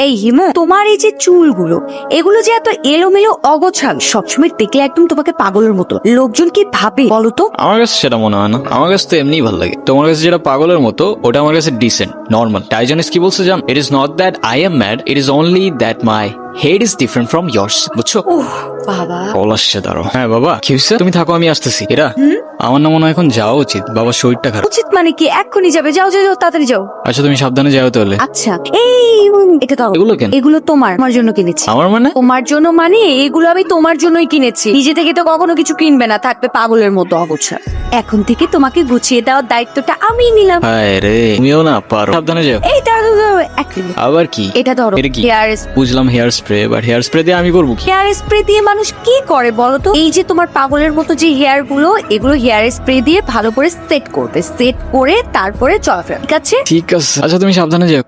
এই হিমু, তোমার এই যে চুলগুলো, এগুলো যে এত এলোমেলো অগোছাল, সবসময় দেখলে একদম তোমাকে পাগলের মতো। লোকজন কি ভাবে বলো তো? আমার কাছে সেটা মনে হয় না, আমার কাছে তো এমনিই ভালো লাগে। তোমার কাছে যেটা পাগলের মতো ওটা আমার কাছে ডিসেন্ট, নর্মাল। টাইজানিস কি বলছে জান? It is not that I am mad, it is only that my head is different from years. বুঝছো? বাবা, কল আসছে, দাঁড়ো। হ্যাঁ বাবা, কি হয়েছে? তুমি থাকো, আমি আসতেছি। এরা আমার না মনে হয় এখন যাওয়া উচিত, বাবার শরীরটা খারাপ। উচিত মানে কি? এক্ষুনি যাবে? যাও যাও যাও, তাড়াতাড়ি যাও। আচ্ছা তুমি সাবধানে যাও তাহলে। আচ্ছা, এই এটা দাও। এগুলো কেন? এগুলো তোমার জন্য কিনেছি। আমার মানে? তোমার জন্য মানে এগুলো আমি তোমার জন্যই কিনেছি। নিজে থেকে তো কখনো কিছু কিনবে না, থাকবে পাগলের মতো অগোছাল। এখন থেকে তোমাকে গুছিয়ে দেওয়ার দায়িত্বটা আমি নিলাম। হায় রে, তুমিও না পারো। সাবধানে যাও। এই দাঁড়াও দাঁড়াও, এক মিনিট। আবার কি? এটা ধরো, এটা কি? হেয়ার বুঝলাম hair spray, but hair spray দিয়ে আমি করবো কি? হেয়ার স্প্রে দিয়ে মানুষ কি করে বলো তো? এই যে তোমার পাগলের মতো যে হেয়ার গুলো, এগুলো হেয়ার স্প্রে দিয়ে ভালো করে সেট করবে। সেট করে তারপরে চলাফেরা, ঠিক আছে? ঠিক আছে, আচ্ছা তুমি সাবধানে যাও।